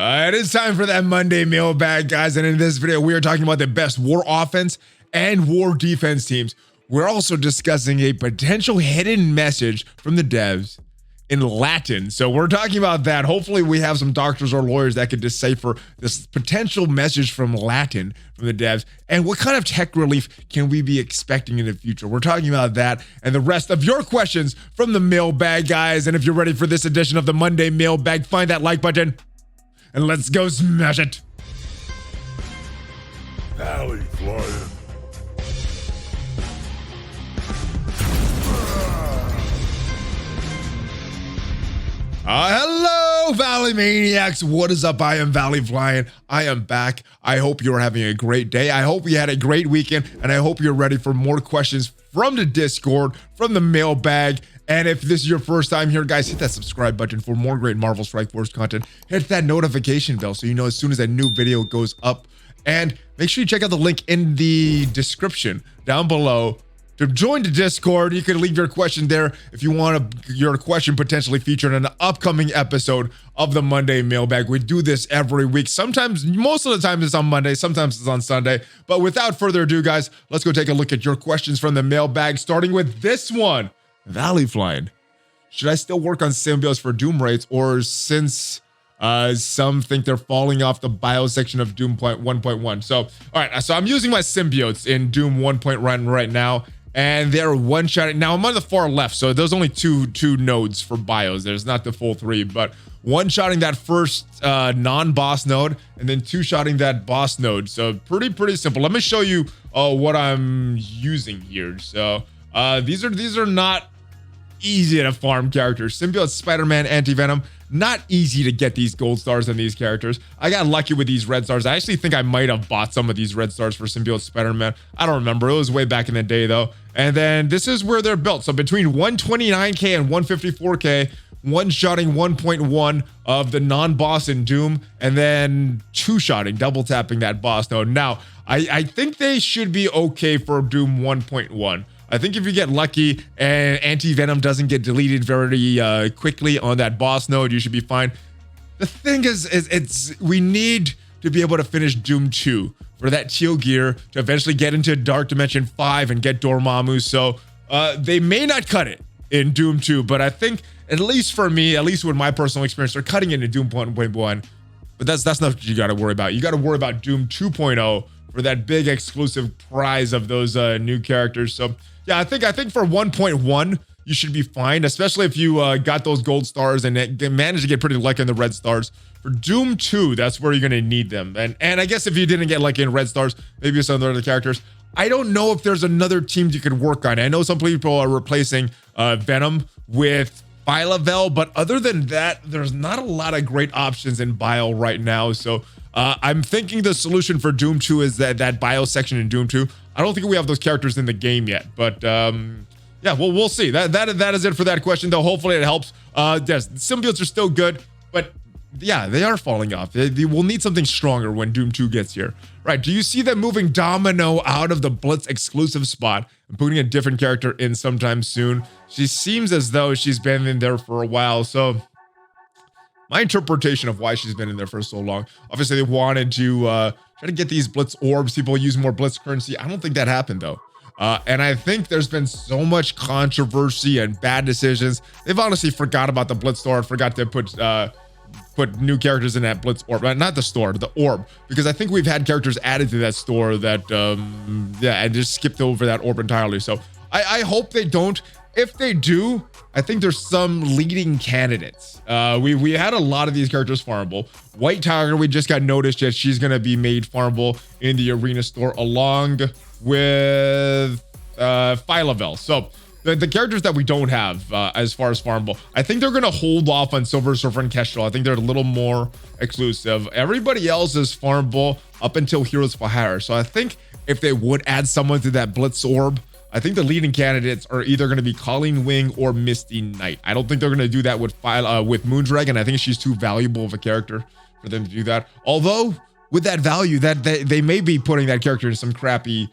It is time for that Monday mailbag, guys. And in this video, we are talking about the best war offense and war defense teams. We're also discussing a potential hidden message from the devs in Latin. So we're talking about that. Hopefully we have some doctors or lawyers that could decipher this potential message from Latin from the devs. And what kind of tech relief can we be expecting in the future? We're talking about that and the rest of your questions from the mailbag, guys. And if you're ready for this edition of the Monday mailbag, find that like button and let's go smash it. ValleyFlyin. Hello, Valley Maniacs. What is up? I am ValleyFlyin. I am back. I hope you're having a great day. I hope you had a great weekend, and I hope you're ready for more questions from the Discord, from the mailbag. And if this is your first time here, guys, hit that subscribe button for more great Marvel Strike Force content. Hit that notification bell so you know as soon as a new video goes up. And make sure you check out the link in the description down below to join the Discord. You can leave your question there if you want your question potentially featured in an upcoming episode of the Monday mailbag. We do this every week. Sometimes, most of the time it's on Monday, sometimes it's on Sunday. But without further ado, guys, let's go take a look at your questions from the mailbag, starting with this one. ValleyFlyin. Should I still work on symbiotes for Doom rates, or since some think they're falling off the bio section of Doom 1.1? So, all right, so I'm using my symbiotes in Doom 1.1 right now, and they're one-shotting. Now, I'm on the far left, so there's only two nodes for bios. There's not the full three, but one-shotting that first non-boss node, and then two-shotting that boss node. So pretty simple. Let me show you what I'm using here. So these are not easy to farm characters. Symbiote, Spider-Man, Anti-Venom, not easy to get these gold stars on these characters. I got lucky with these red stars. I actually think I might have bought some of these red stars for Symbiote, Spider-Man. I don't remember. It was way back in the day though. And then this is where they're built. So between 129k and 154k, one-shotting 1.1 of the non-boss in Doom, and then two-shotting, double-tapping that boss node. Now, I think they should be okay for Doom 1.1. I think if you get lucky and Anti-Venom doesn't get deleted very quickly on that boss node, you should be fine. The thing is we need to be able to finish Doom 2 for that teal gear to eventually get into Dark Dimension 5 and get Dormammu. So they may not cut it in Doom 2, but I think, at least for me, at least with my personal experience, they're cutting it in Doom 1.1. But that's not what you got to worry about. You got to worry about Doom 2.0 for that big exclusive prize of those new characters. So yeah, I think for 1.1, you should be fine, especially if you got those gold stars and managed to get pretty lucky in the red stars. For Doom 2, that's where you're going to need them. And I guess if you didn't get lucky in red stars, maybe some other characters. I don't know if there's another team you could work on. I know some people are replacing Venom with Phyla-Vell, but other than that, there's not a lot of great options in Bio right now. So I'm thinking the solution for Doom 2 is that Bio section in Doom 2. I don't think we have those characters in the game yet, but yeah, we'll see. That is it for that question, though. Hopefully it helps. Yes, symbiotes are still good, but yeah, they are falling off. They will need something stronger when Doom 2 gets here. Right, do you see them moving Domino out of the Blitz exclusive spot and putting a different character in sometime soon? She seems as though she's been in there for a while, so my interpretation of why she's been in there for so long. Obviously, they wanted to try to get these Blitz orbs. People use more Blitz currency. I don't think that happened, though. And I think there's been so much controversy and bad decisions. They've honestly forgot about the Blitz store, forgot to put new characters in that Blitz orb. Not the store, the orb. Because I think we've had characters added to that store that, yeah, and just skipped over that orb entirely. So I hope they don't. If they do, I think there's some leading candidates. We had a lot of these characters farmable. White Tiger, we just got noticed that she's going to be made farmable in the arena store along with Phyla-Vell. So the characters that we don't have as far as farmable, I think they're going to hold off on Silver Surfer and Kestrel. I think they're a little more exclusive. Everybody else is farmable up until Heroes for Hire. So I think if they would add someone to that Blitz orb, I think the leading candidates are either going to be Colleen Wing or Misty Knight. I don't think they're going to do that with Moondragon. I think she's too valuable of a character for them to do that. Although with that value, that they may be putting that character in some crappy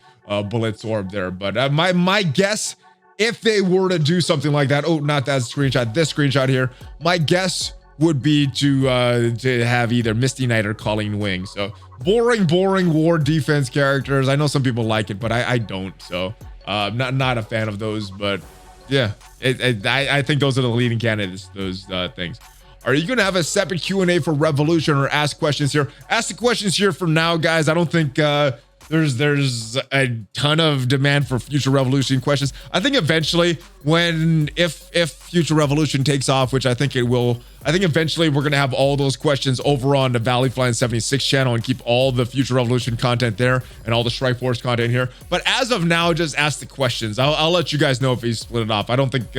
Blitz orb there. But my guess, if they were to do something like that, oh, not that screenshot, this screenshot here, my guess would be to have either Misty Knight or Colleen Wing. So boring war defense characters. I know some people like it, but I don't. So not a fan of those. But yeah, I think those are the leading candidates. Those things. Are you gonna have a separate Q&A for Revolution or ask questions here? Ask the questions here for now, guys. I don't think there's a ton of demand for Future Revolution questions. I think eventually, if Future Revolution takes off, which I think it will, I think eventually we're gonna have all those questions over on the ValleyFlyin 76 channel and keep all the Future Revolution content there and all the Strike Force content here. But as of now, just ask the questions. I'll let you guys know if we split it off. I don't think.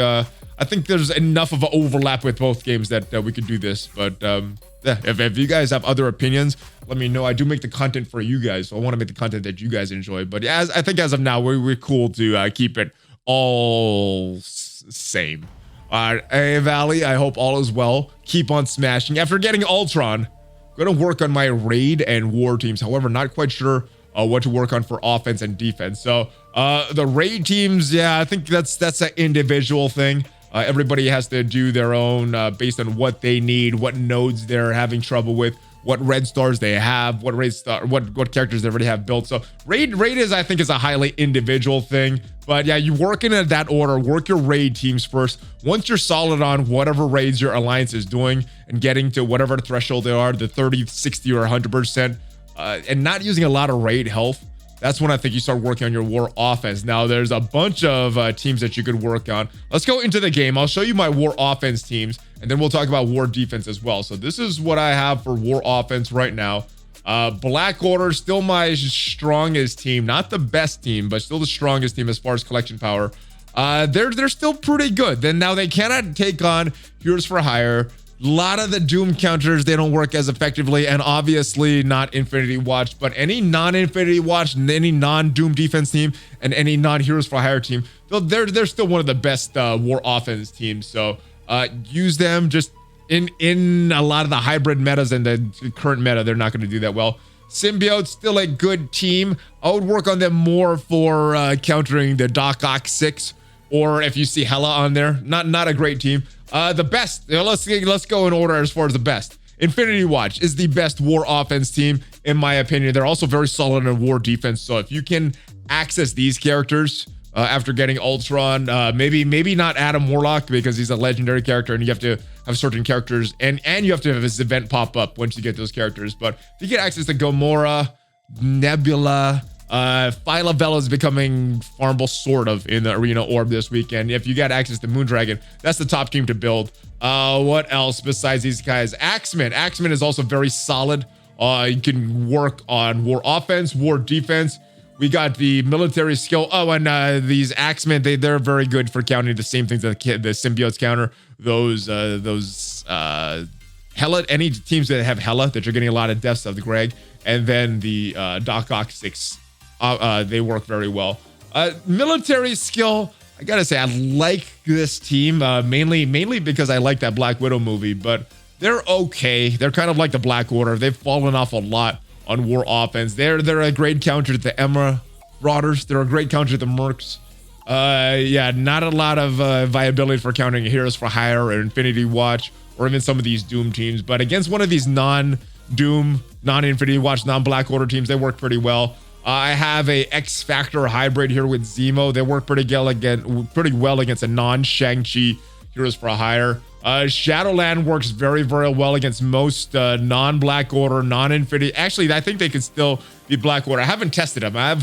I think there's enough of an overlap with both games that we could do this. But yeah, if you guys have other opinions, let me know. I do make the content for you guys, so I want to make the content that you guys enjoy. But yeah, I think as of now, we're cool to keep it all same. Hey, Valley, I hope all is well. Keep on smashing. After getting Ultron, I'm going to work on my raid and war teams. However, not quite sure what to work on for offense and defense. So the raid teams, yeah, I think that's an individual thing. Everybody has to do their own based on what they need, what nodes they're having trouble with, what red stars they have, what characters they already have built. So raid is, I think, is a highly individual thing. But yeah, you work in that order. Work your raid teams first. Once you're solid on whatever raids your alliance is doing and getting to whatever threshold they are, the 30, 60, or 100%, and not using a lot of raid health, that's when I think you start working on your war offense. Now, there's a bunch of teams that you could work on. Let's go into the game. I'll show you my war offense teams, and then we'll talk about war defense as well. So this is what I have for war offense right now. Black Order, still my strongest team. Not the best team, but still the strongest team as far as collection power. They're still pretty good. Then now they cannot take on Heroes for Hire. A lot of the Doom counters, they don't work as effectively, and obviously not Infinity Watch, but any non-Infinity Watch, any non-Doom defense team, and any non-Heroes for Hire team, they're still one of the best war offense teams. So use them just in a lot of the hybrid metas and the current meta. They're not going to do that well. Symbiote, still a good team. I would work on them more for countering the Doc Ock 6, or if you see Hela on there, not a great team. The best, let's go in order as far as the best. Infinity Watch is the best war offense team, in my opinion. They're also very solid in war defense. So if you can access these characters after getting Ultron, maybe not Adam Warlock because he's a legendary character and you have to have certain characters and you have to have this event pop up once you get those characters. But if you get access to Gamora, Nebula, Phyla-Vela is becoming farmable sort of in the arena orb this weekend. If you got access to Moondragon, that's the top team to build. What else besides these guys? Axeman. Axeman is also very solid. You can work on war offense, war defense. We got the military skill. Oh, and these Axemen, they're very good for countering the same things that the symbiotes counter. Those Hela, any teams that have Hela that you're getting a lot of deaths of the Greg, and then the Doc Ock 6. They work very well. Military skill, I gotta say, I like this team mainly because I like that Black Widow movie, but they're okay. They're kind of like the Black Order. They've fallen off a lot on war offense. They're a great counter to the Emra Marauders. They're a great counter to the Mercs. Yeah, not a lot of viability for countering Heroes for Hire or Infinity Watch or even some of these Doom teams, but against one of these non-Doom, non-Infinity Watch, non-Black Order teams, they work pretty well. I have a X Factor hybrid here with Zemo. They work pretty well against a non-Shang-Chi Heroes for Hire. Shadowland works very, very well against most non-Black Order, non-Infinity. Actually, I think they could still beat Black Order. I haven't tested them. I've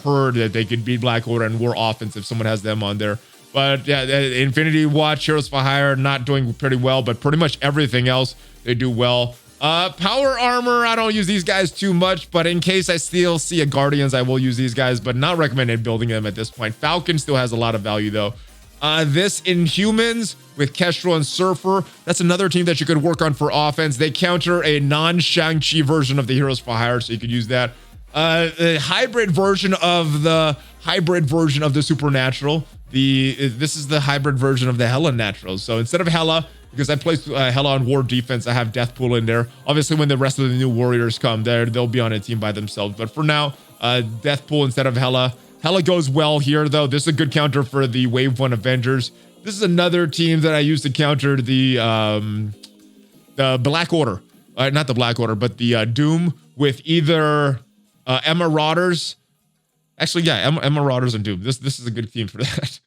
heard that they could beat Black Order and war offense if someone has them on there. But yeah, Infinity Watch, Heroes for Hire, not doing pretty well, but pretty much everything else they do well. Power armor, I don't use these guys too much, but in case I still see a Guardians, I will use these guys, but not recommended building them at this point. Falcon still has a lot of value though. This Inhumans with Kestrel and Surfer, that's another team that you could work on for offense. They counter a non-Shang-Chi version of the Heroes for Hire, so you could use that. The hybrid version of the Supernatural. This is the hybrid version of the Hela Natural. So instead of Hela, because I placed Hela on war defense, I have Deathpool in there. Obviously, when the rest of the new warriors come, they'll be on a team by themselves. But for now, Deathpool instead of Hela. Hela goes well here, though. This is a good counter for the Wave 1 Avengers. This is another team that I use to counter the the Black Order, not the Black Order, but the Doom with either Emma Marauders. Actually, yeah, Emma Marauders and Doom. This is a good team for that.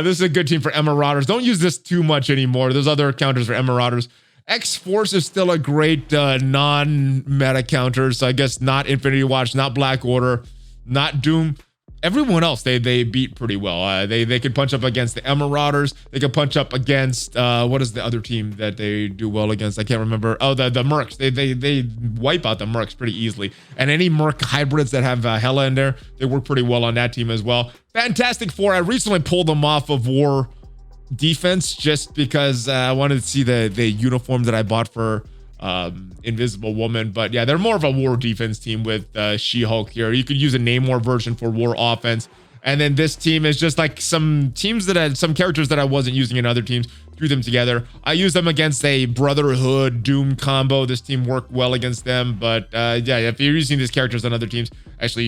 This is a good team for Emma Marauders. Don't use this too much anymore. There's other counters for Emma Marauders. X-Force is still a great non-meta counter. So I guess not Infinity Watch, not Black Order, not Doom. Everyone else, they beat pretty well. They could punch up against the Emma Marauders. They could punch up against, what is the other team that they do well against? I can't remember. Oh, the Mercs. They wipe out the Mercs pretty easily. And any Merc hybrids that have Hela in there, they work pretty well on that team as well. Fantastic Four. I recently pulled them off of War Defense just because I wanted to see the uniform that I bought for Invisible Woman. But yeah, they're more of a War Defense team with She-Hulk here. You could use a Namor version for War Offense. And then this team is just like some teams that had some characters that I wasn't using in other teams, threw them together. I used them against a Brotherhood Doom combo. This team worked well against them. But yeah, if you're using these characters on other teams, actually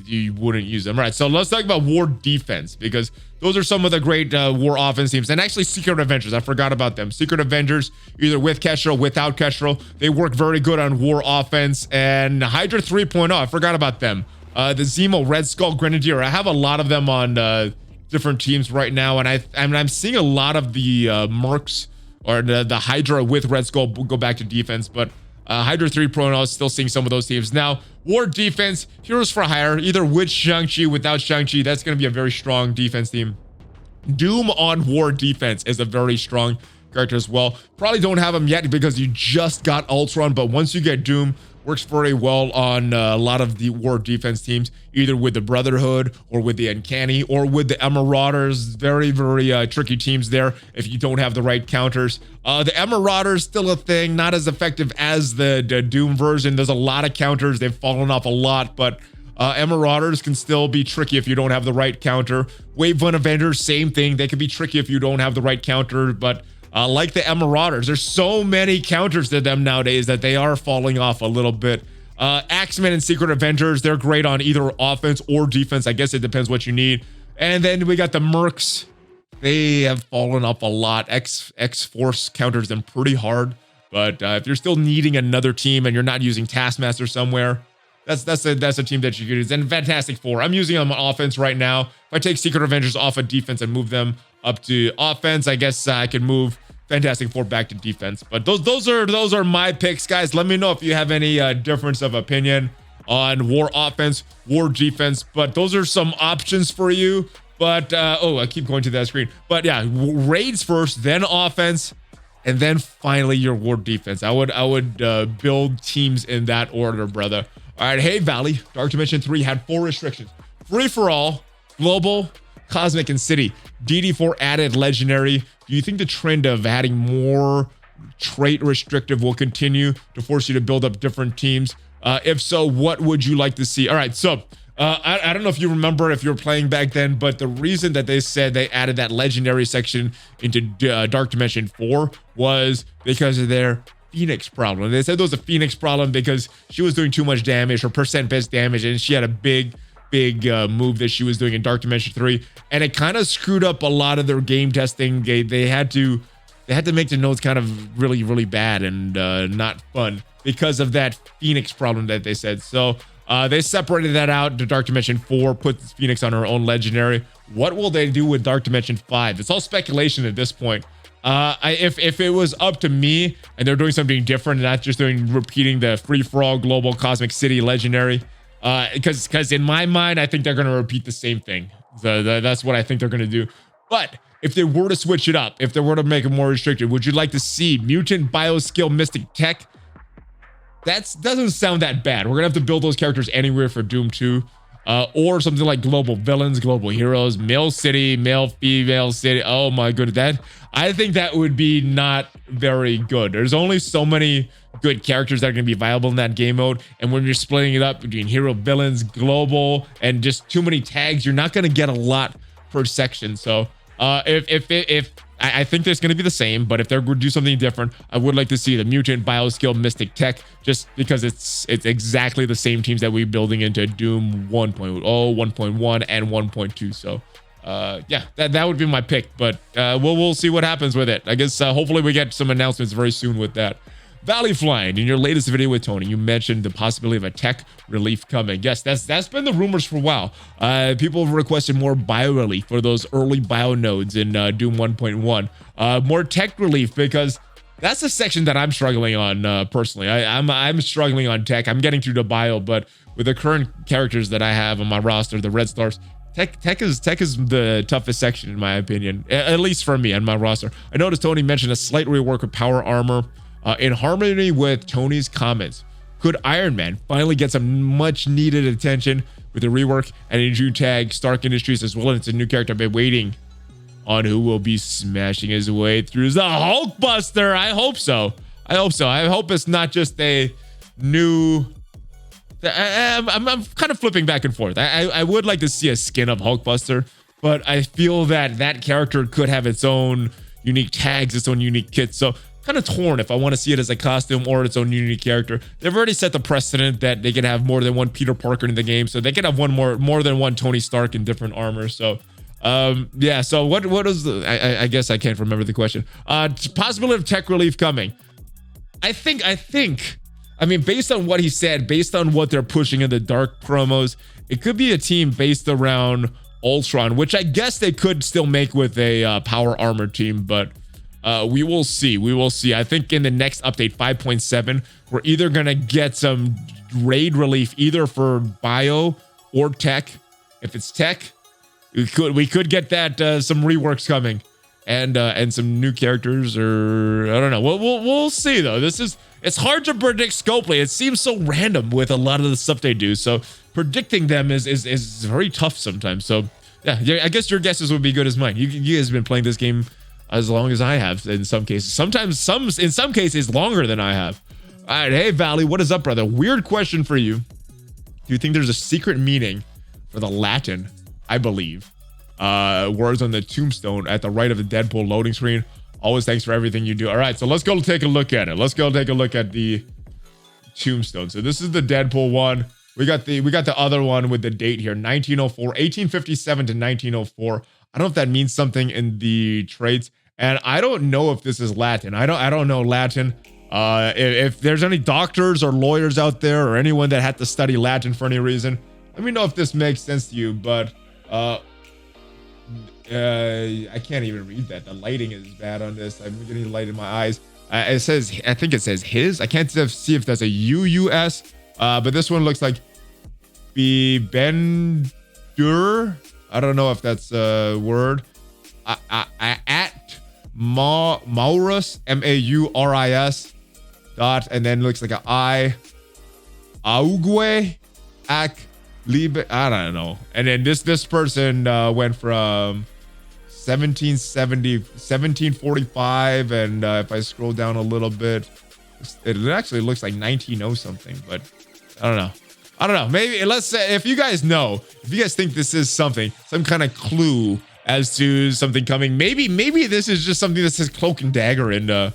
you wouldn't use them. All right, so let's talk about War Defense, because those are some of the great War Offense teams. And actually Secret Avengers, I forgot about them. Secret Avengers, either with Kestrel, without Kestrel, they work very good on War Offense. And Hydra 3.0, I forgot about them. The Zemo Red Skull Grenadier, I have a lot of them on different teams right now, and I'm seeing a lot of the Mercs or the Hydra with Red Skull go back to defense, but Hydra 3.0 is still seeing some of those teams. Now, War Defense, Heroes for Hire, either with Shang-Chi, without Shang-Chi, that's going to be a very strong defense team. Doom on War Defense is a very strong character as well. Probably don't have him yet because you just got Ultron, but once you get Doom, works very well on a lot of the War Defense teams, either with the Brotherhood or with the Uncanny or with the Marauders. Very, very tricky teams there if you don't have the right counters. The Marauders still a thing, not as effective as the Doom version. There's a lot of counters. They've fallen off a lot, but Marauders can still be tricky if you don't have the right counter. Wave 1 Avengers, same thing. They can be tricky if you don't have the right counter, but like the Marauders, there's so many counters to them nowadays that they are falling off a little bit. Axemen and Secret Avengers, they're great on either offense or defense. I guess it depends what you need. And then we got the Mercs. They have fallen off a lot. X-Force counters them pretty hard. But if you're still needing another team and you're not using Taskmaster somewhere, that's a team that you could use. And Fantastic Four, I'm using them on offense right now. If I take Secret Avengers off of defense and move them up to offense, I guess I can move Fantastic Four back to defense. But those are my picks, guys. Let me know if you have any difference of opinion on War Offense, War Defense. But those are some options for you. But oh, I keep going to that screen. But yeah, raids first, then offense, and then finally your War Defense. I would build teams in that order, brother. All right, hey Valley, Dark Dimension 3 had 4 restrictions: free for all, global, cosmic, and city. DD4 added legendary. Do you think the trend of adding more trait restrictive will continue to force you to build up different teams? If so, what would you like to see? All right, so I don't know if you remember if you were playing back then, but the reason that they said they added that legendary section into Dark Dimension 4 was because of their Phoenix problem. They said there was a Phoenix problem because she was doing too much damage, her percent base damage, and she had a big move that she was doing in Dark Dimension 3, and it kind of screwed up a lot of their game testing. They had to make the nodes kind of really bad and not fun because of that Phoenix problem that they said. So they separated that out to Dark Dimension 4, put Phoenix on her own legendary. What will they do with Dark Dimension 5? It's all speculation at this point. If it was up to me and they're doing something different and not just repeating the free-for-all global cosmic city legendary, because in my mind, I think they're going to repeat the same thing. So that's what I think they're going to do. But if they were to switch it up, if they were to make it more restricted, would you like to see mutant bioskill mystic tech? That doesn't sound that bad. We're going to have to build those characters anywhere for Doom 2. Or something like global villains, global heroes, male city, male female city. Oh my goodness, I think that would be not very good. There's only so many good characters that are going to be viable in that game mode, and when you're splitting it up between hero, villains, global, and just too many tags, you're not going to get a lot per section. So if I think there's going to be the same, but if they're going to do something different, I would like to see the mutant bioskill mystic tech, just because it's exactly the same teams that we're building into Doom 1.0, 1.1, and 1.2. So Yeah, that would be my pick, but we'll see what happens with it. I guess hopefully we get some announcements very soon with that. ValleyFlyin, in your latest video with Tony, you mentioned the possibility of a tech relief coming. Yes, that's been the rumors for a while. People have requested more bio relief for those early bio nodes in Doom 1.1. More tech relief, because that's a section that I'm struggling on personally. I'm struggling on tech. I'm getting through the bio, but with the current characters that I have on my roster, the Red Stars, Tech is the toughest section in my opinion, at least for me and my roster. I noticed Tony mentioned a slight rework of power armor in harmony with Tony's comments. Could Iron Man finally get some much needed attention with the rework and a new tag, Stark Industries, as well as a new character I've been waiting on who will be smashing his way through the Hulkbuster? I hope so. I hope it's not just a new... I'm kind of flipping back and forth. I would like to see a skin of Hulkbuster, but I feel that character could have its own unique tags, its own unique kits. So kind of torn if I want to see it as a costume or its own unique character. They've already set the precedent that they can have more than one Peter Parker in the game, so they can have more than one Tony Stark in different armor. So yeah. So what is the? I guess I can't remember the question. Possibility of tech relief coming. I mean, based on what he said, based on what they're pushing in the dark promos, it could be a team based around Ultron, which I guess they could still make with a power armor team, but we will see. We will see. I think in the next update, 5.7, we're either going to get some raid relief either for bio or tech. If it's tech, we could get that some reworks coming and some new characters, or I don't know. We'll see though. It's hard to predict Scopely. It seems so random with a lot of the stuff they do. So predicting them is very tough sometimes. So yeah, I guess your guesses would be good as mine. You guys have been playing this game as long as I have in some cases. In some cases longer than I have. All right, hey Valley, what is up, brother? Weird question for you. Do you think there's a secret meaning for the Latin, I believe, words on the tombstone at the right of the Deadpool loading screen? Always thanks for everything you do. All right, so let's go take a look at it. Let's go take a look at the tombstone. So this is the Deadpool one. We got the other one with the date here, 1904, 1857 to 1904. I don't know if that means something in the traits, and I don't know if this is Latin. I don't know Latin. If there's any doctors or lawyers out there or anyone that had to study Latin for any reason, let me know if this makes sense to you. But I can't even read that. The lighting is bad on this. I'm getting light in my eyes. I think it says his. I can't see if that's a UUS. But this one looks like Bendur. I don't know if that's a word. At Maurus, Mauris dot, and then looks like an I. Augue Ak Liebe. I don't know. And then this person went from 1745, and if I scroll down a little bit, it actually looks like 1900 something, but I don't know. Maybe let's say if you guys know, if you guys think this is some kind of clue as to something coming, maybe this is just something that says Cloak and Dagger in that,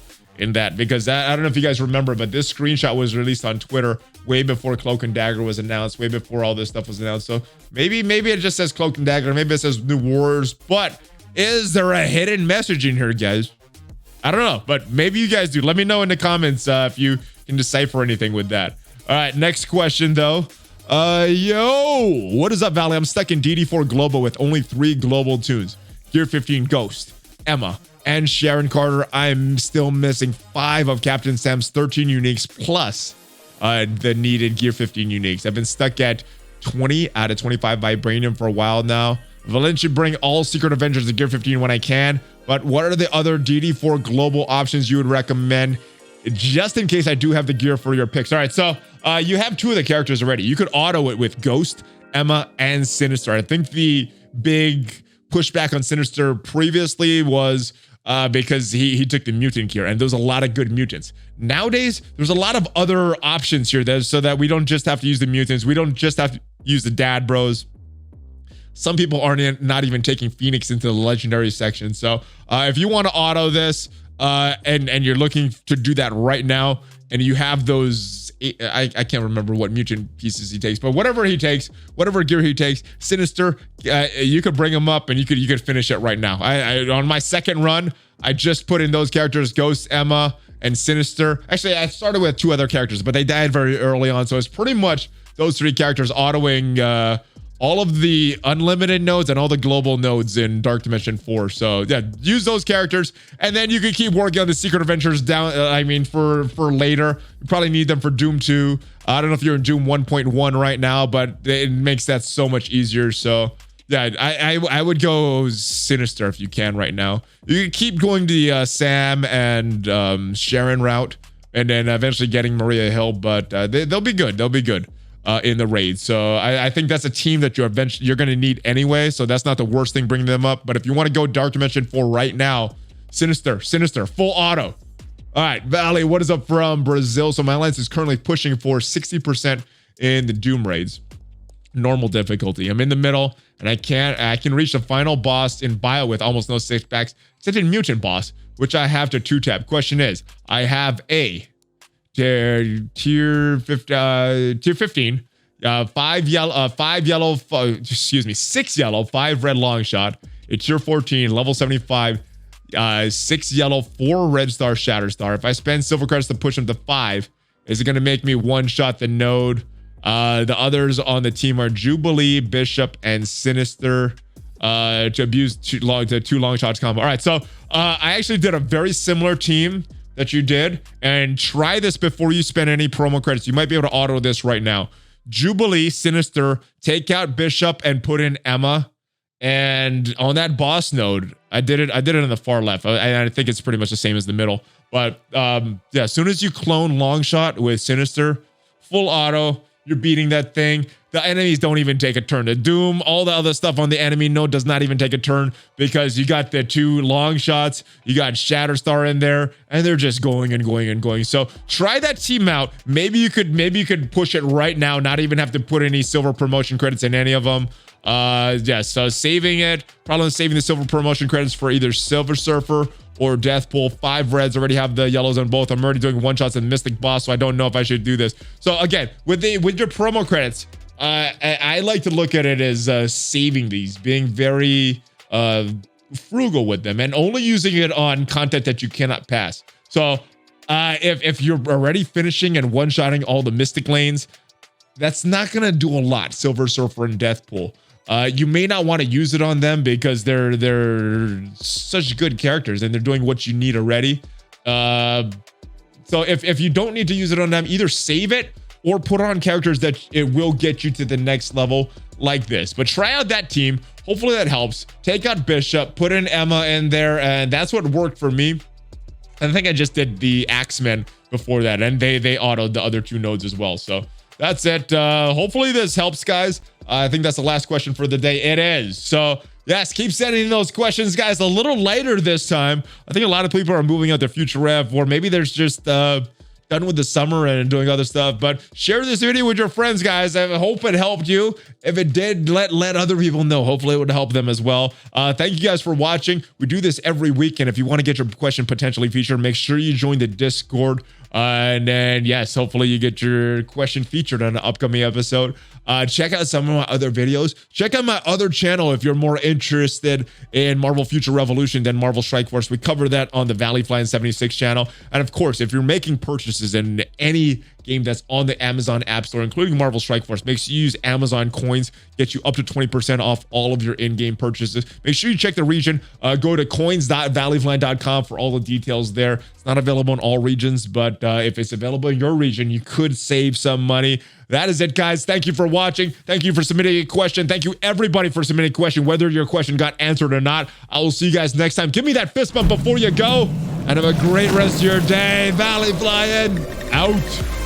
because I don't know if you guys remember, but this screenshot was released on Twitter way before Cloak and Dagger was announced, way before all this stuff was announced. So maybe it just says Cloak and Dagger, maybe it says New Warriors, but is there a hidden message in here, guys? I don't know, but maybe you guys do. Let me know in the comments if you can decipher anything with that. All right, next question though. Yo, what is up, Valley? I'm stuck in DD4 Global with only 3 global tunes. Gear 15 Ghost, Emma, and Sharon Carter. I'm still missing 5 of Captain Sam's 13 uniques plus the needed Gear 15 uniques. I've been stuck at 20 out of 25 Vibranium for a while now. Valencia bring all Secret Avengers to Gear 15 when I can, but what are the other DD4 Global options you would recommend, just in case I do have the gear for your picks? All right, so you have 2 of the characters already. You could auto it with Ghost, Emma, and Sinister. I think the big pushback on Sinister previously was because he took the mutant gear, and there's a lot of good mutants. Nowadays, there's a lot of other options here so that we don't just have to use the mutants. We don't just have to use the dad bros. Some people aren't not even taking Phoenix into the legendary section. So if you want to auto this and you're looking to do that right now, and you have those, I can't remember what mutant pieces he takes, but whatever he takes, whatever gear he takes, Sinister, you could bring him up and you could finish it right now. I on my second run, I just put in those characters, Ghost, Emma, and Sinister. Actually, I started with 2 other characters, but they died very early on, so it's pretty much those 3 characters autoing all of the unlimited nodes and all the global nodes in Dark Dimension 4. So yeah, use those characters, and then you can keep working on the secret adventures down. For later. You probably need them for Doom 2. I don't know if you're in Doom 1.1 right now, but it makes that so much easier. So yeah, I would go Sinister if you can right now. You can keep going to the Sam and Sharon route, and then eventually getting Maria Hill, but they'll be good. They'll be good. In the raid. So I think that's a team that you're going to need anyway. So that's not the worst thing bringing them up. But if you want to go Dark Dimension 4 right now, Sinister, full auto. All right, Valley, what is up from Brazil? So my alliance is currently pushing for 60% in the Doom raids. Normal difficulty. I'm in the middle, and I can reach the final boss in Bio with almost no 6 packs, except in Mutant boss, which I have to 2-tap. Question is, I have a tier 15, 6 yellow, 5 red long shot, a tier 14, level 75, 6 yellow, 4 red star, shatter star. If I spend silver credits to push him to 5, is it going to make me one-shot the node? The others on the team are Jubilee, Bishop, and Sinister. To abuse 2 long shots combo. All right, so I actually did a very similar team that you did, and try this before you spend any promo credits. You might be able to auto this right now. Jubilee, Sinister, take out Bishop and put in Emma. And on that boss node, I did it on the far left. I think it's pretty much the same as the middle. But yeah, as soon as you clone Longshot with Sinister, full auto, you're beating that thing. The enemies don't even take a turn. The Doom, all the other stuff on the enemy node does not even take a turn, because you got the 2 long shots, you got Shatterstar in there, and they're just going and going and going. So try that team out. Maybe you could push it right now, not even have to put any silver promotion credits in any of them. Yeah, so saving it, probably saving the silver promotion credits for either Silver Surfer or Deathpool. 5 reds, already have the yellows on both. I'm already doing one-shots in Mystic Boss, so I don't know if I should do this. So again, with your promo credits, I like to look at it as saving these, being very frugal with them, and only using it on content that you cannot pass. So if you're already finishing and one-shotting all the Mystic lanes, that's not going to do a lot, Silver Surfer and Deathpool. You may not want to use it on them because they're such good characters and they're doing what you need already. So if you don't need to use it on them, either save it or put on characters that it will get you to the next level, like this. But try out that team. Hopefully that helps. Take out Bishop, put in Emma in there, and that's what worked for me. I think I just did the Axemen before that, and they autoed the other 2 nodes as well. So that's it. Hopefully this helps, guys. I think that's the last question for the day. It is. So yes, keep sending those questions, guys. A little later this time. I think a lot of people are moving out their future rev, or maybe there's just done with the summer and doing other stuff. But share this video with your friends, guys. I hope it helped you. If it did, let other people know. Hopefully it would help them as well. Thank you guys for watching. We do this every week, and if you want to get your question potentially featured, make sure you join the Discord. And then, yes, hopefully you get your question featured on an upcoming episode. Check out some of my other videos. Check out my other channel if you're more interested in Marvel Future Revolution than Marvel Strike Force. We cover that on the ValleyFlyin 76 channel. And of course, if you're making purchases in any game that's on the Amazon App Store, including Marvel Strike Force, make sure you use Amazon coins, get you up to 20% off all of your in-game purchases. Make sure you check the region. Go to coins.valleyflyin.com for all the details there. It's not available in all regions, but if it's available in your region, you could save some money. That is it, guys. Thank you for watching. Thank you for submitting a question. Thank you, everybody, for submitting a question, whether your question got answered or not. I will see you guys next time. Give me that fist bump before you go, and have a great rest of your day. ValleyFlyin out.